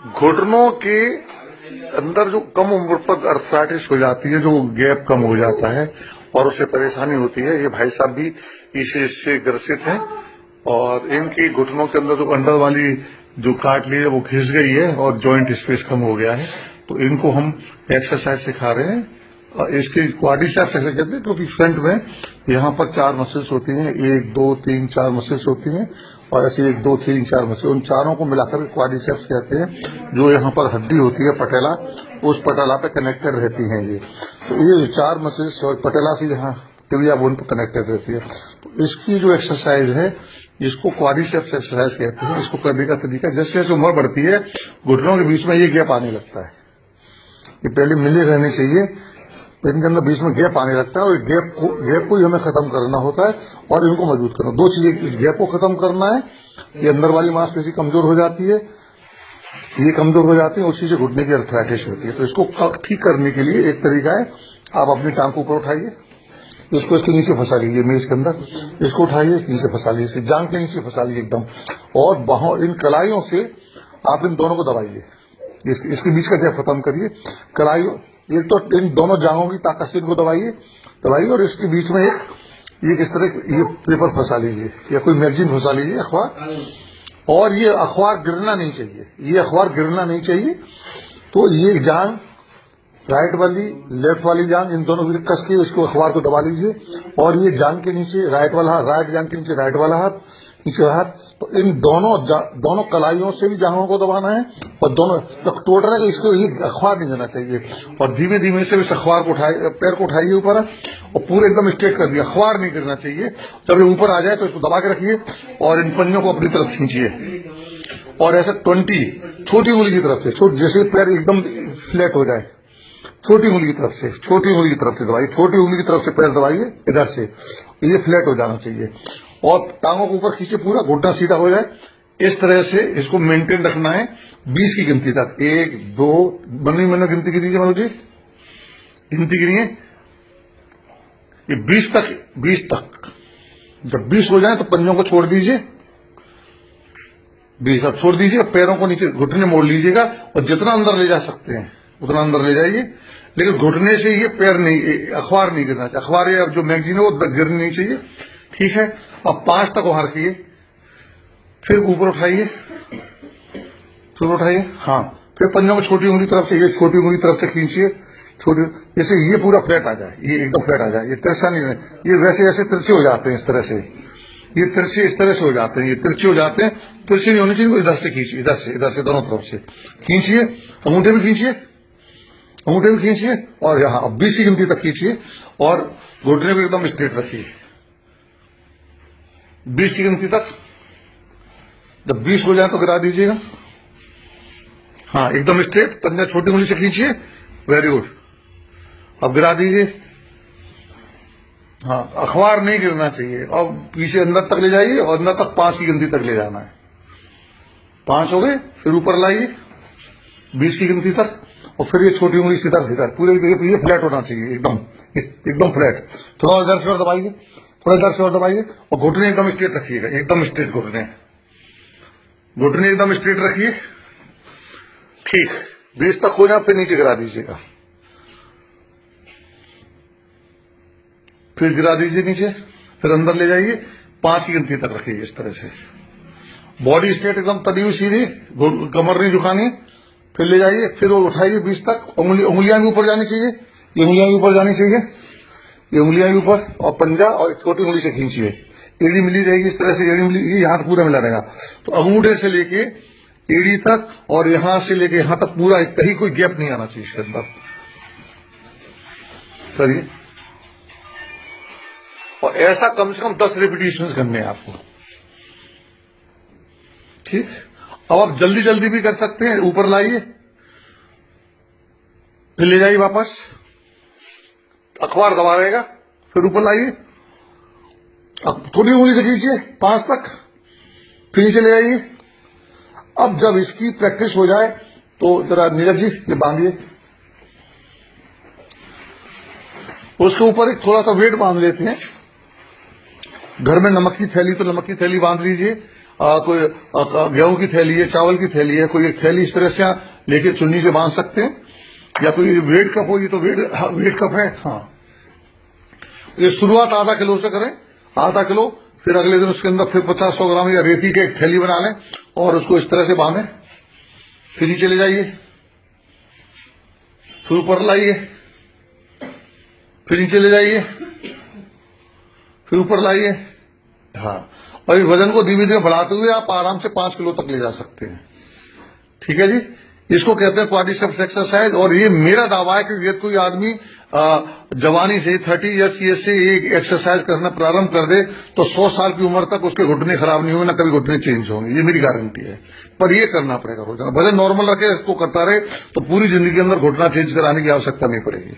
घुटनों के अंदर जो कम उम्र पर अर्थराइटिस हो जाती है, जो गैप कम हो जाता है और उससे परेशानी होती है, ये भाई साहब भी इससे ग्रसित हैं और इनकी घुटनों के अंदर जो अंदर वाली जो कार्टिलेज है वो घिस गई है और जॉइंट स्पेस कम हो गया है। तो इनको हम एक्सरसाइज सिखा रहे हैं। इसके क्वाड्रिसेप्स ऐसे कहते हैं क्योंकि फ्रंट में यहाँ पर 4 मसल्स होती हैं, 1 2 3 4 मसल्स होती हैं और ऐसे 1 2 3 4 मसल, उन चारों को मिलाकर क्वाड्रिसेप्स कहते हैं। जो यहाँ पर हड्डी होती है पटेला, उस पटेला पे कनेक्टेड रहती हैं ये। तो ये 4 मसल्स और पटेला से यहाँ टिबिया बोन पर कनेक्टेड रहती है। तो इसकी जो एक्सरसाइज है इसको क्वाड्रिसेप्स एक्सरसाइज कहते हैं। इसको करने का तरीका, जैसे जैसे उम्र बढ़ती है घुटनों के बीच में ये गैप आने लगता है। ये पहले मिले रहने चाहिए, इनके अंदर बीच में गैप आने लगता है और गैप को ही हमें खत्म करना होता है और इनको मजबूत करना। 2 चीजें, इस गैप को खत्म करना है, ये अंदर वाली मांसपेशी कमजोर हो जाती है, ये कमजोर हो जाती है, उसी से घुटने की अर्थराइटिस होती है। तो इसको ठीक करने के लिए एक तरीका है, आप अपनी टांग को ऊपर उठाइए, इसको इसके नीचे फंसा लीजिए मेज के अंदर, इसको उठाइए नीचे फंसा लीजिए, इसकी जांग के नीचे फंसा लीजिए एकदम, और बाहों इन कलाइयों से आप इन दोनों को दबाइए, इसके बीच का गैप खत्म करिए। कलाइयों, एक तो इन दोनों जांघों की ताकत से इनको दबाइए और इसके बीच में एक इस तरह ये पेपर फंसा लीजिए या कोई मैगजीन फंसा लीजिए, अखबार, और ये अखबार गिरना नहीं चाहिए, ये अखबार गिरना नहीं चाहिए। तो ये जांग राइट वाली लेफ्ट वाली जांग, इन दोनों को कस के इसको अखबार को दबा लीजिए और ये जांग के नीचे राइट वाला हाथ, राइट जांग के नीचे राइट वाला हाथ, नीचे हाथ। तो इन दोनों कलाइयों से भी जांघों को दबाना है और दोनों टोटल है, इसको ये अखबार नहीं देना चाहिए। और धीमे धीमे से इस अखबार को उठाइए, पैर को उठाइए ऊपर और पूरे एकदम स्ट्रेट कर दिया, अखबार नहीं गिरना चाहिए। जब ये ऊपर आ जाए तो इसको दबा के रखिए और इन पंजों को अपनी तरफ खींचिए और ऐसे 20 छोटी उंगली की तरफ से, जैसे पैर एकदम फ्लैट हो जाए, छोटी उंगली की तरफ से, छोटी उंगली की तरफ से दबाइए, छोटी उंगली की तरफ से पैर दबाइए इधर से, ये फ्लैट हो जाना चाहिए और टांगों को ऊपर खींचे, पूरा घुटना सीधा हो जाए। इस तरह से इसको मेंटेन रखना है 20 की गिनती तक। 1 2 मैंने गिनती गिनी मनोज जी, गिनती गिनिए, ये 20 तक। जब 20 हो जाए तो पंजों को छोड़ दीजिए, 20 तक छोड़ दीजिए, पैरों को नीचे घुटने मोड़ लीजिएगा और जितना अंदर ले जा सकते हैं उतना अंदर ले जाइए, लेकिन घुटने से ये पैर नहीं, अखबार नहीं गिरना चाहिए, अखबार या जो मैगजीन है वो गिरनी नहीं चाहिए। ठीक है, अब 5 तक वहां रखिए, फिर ऊपर उठाइए, फिर उठाइए, हाँ, फिर पंजों में छोटी उंगली तरफ से, ये छोटी उंगली तरफ से खींचिए, छोटी, जैसे ये पूरा फ्लैट आ जाए, ये एकदम फ्लैट आ जाए, ये तिरछा नहीं है, ये वैसे ऐसे तिरछे हो जाते हैं इस तरह से, ये तिरछे इस तरह से हो जाते हैं, ये तिरछे हो जाते हैं, तिरछे नहीं होने चाहिए। इधर से खींचिए, इधर से दोनों तरफ से खींचिए, अंगूठे भी खींचिए, अंगूठे भी खींचिए और यहां 20 की गिनती तक खींचिए और घुटने भी एकदम स्ट्रेट रखिए 20 की गिनती तक। जब 20 हो जाए तो गिरा दीजिएगा, हाँ एकदम स्ट्रेट, पंजा छोटी उंगली से खींचिए, वेरी गुड, अब गिरा दीजिए, हाँ अखबार नहीं गिरना चाहिए। और पीछे अंदर तक ले जाइए और अंदर तक 5 की गिनती तक ले जाना है। 5 हो गए, फिर ऊपर लाइए 20 की गिनती तक और फिर ये छोटी उंगली सीधा भीतर, पूरे ये फ्लैट होना चाहिए, एकदम फ्लैट। थोड़ा इधर से और दबाइए, थोड़ा इधर से और दबाइए और घुटने एकदम स्ट्रेट रखिएगा, एकदम स्ट्रेट घुटने एकदम स्ट्रेट रखिए। ठीक, 20 तक हो जाए फिर नीचे गिरा दीजिएगा, फिर गिरा दीजिए नीचे, फिर अंदर ले जाइए, 5 की गिनती तक रखिए इस तरह से। बॉडी स्ट्रेट एकदम तनी हुई सीधी, कमर नहीं झुकानी, फिर ले जाइए, फिर वो उठाइए 20 तक। उंगलियां भी ऊपर जानी चाहिए, ये उंगलियां भी ऊपर जानी चाहिए, ये उंगलियां भी ऊपर, और पंजा और छोटी उंगली से खींचिए, एड़ी मिली रहेगी इस तरह से, एड़ी मिली, ये हाथ पूरा मिला रहेगा। तो अंगूठे से लेके एड़ी तक और यहां से लेके यहां तक पूरा, कहीं कोई गैप नहीं आना चाहिए इसके अंदर। करिए और ऐसा कम से कम 10 रिपीटेशन करने हैं आपको। ठीक, अब आप जल्दी जल्दी भी कर सकते हैं, ऊपर लाइए, फिर ले जाइए वापस, अखबार दबा रहेगा, फिर ऊपर लाइए, अब थोड़ी उंगली से खींचिए 5 तक, फिर नीचे ले आइए। अब जब इसकी प्रैक्टिस हो जाए तो जरा नीरज जी ये बांधिए, उसके ऊपर एक थोड़ा सा वेट बांध लेते हैं। घर में नमक की थैली तो नमक की थैली बांध लीजिए, कोई गेहूं की थैली है, चावल की थैली है, कोई एक थैली इस तरह से लेके चुन्नी से बांध सकते हैं, या कोई वेट कप हो, ये तो वेट कप है। हाँ, ये शुरुआत आधा किलो से करें, आधा किलो, फिर अगले दिन उसके अंदर फिर 50-100 ग्राम या रेती के एक थैली बना लें और उसको इस तरह से बांधें, फिर नीचे ले जाइए, फिर ऊपर लाइए, फिर नीचे ले जाइए, फिर ऊपर लाइए। हाँ, और इस वजन को धीरे धीरे बढ़ाते हुए आप आराम से 5 किलो तक ले जा सकते हैं। ठीक है जी, इसको कहते हैं क्वाड्रिसेप्स एक्सरसाइज। और ये मेरा दावा है कि यदि कोई आदमी जवानी से 30 ईयर्स एज से ये एक्सरसाइज करना प्रारंभ कर दे तो 100 साल की उम्र तक उसके घुटने खराब नहीं होंगे, ना कभी घुटने चेंज होंगे, ये मेरी गारंटी है। पर ये करना पड़ेगा रोजाना, वजन नॉर्मल रखे, इसको करता रहे तो पूरी जिंदगी के अंदर घुटना चेंज कराने की आवश्यकता नहीं पड़ेगी।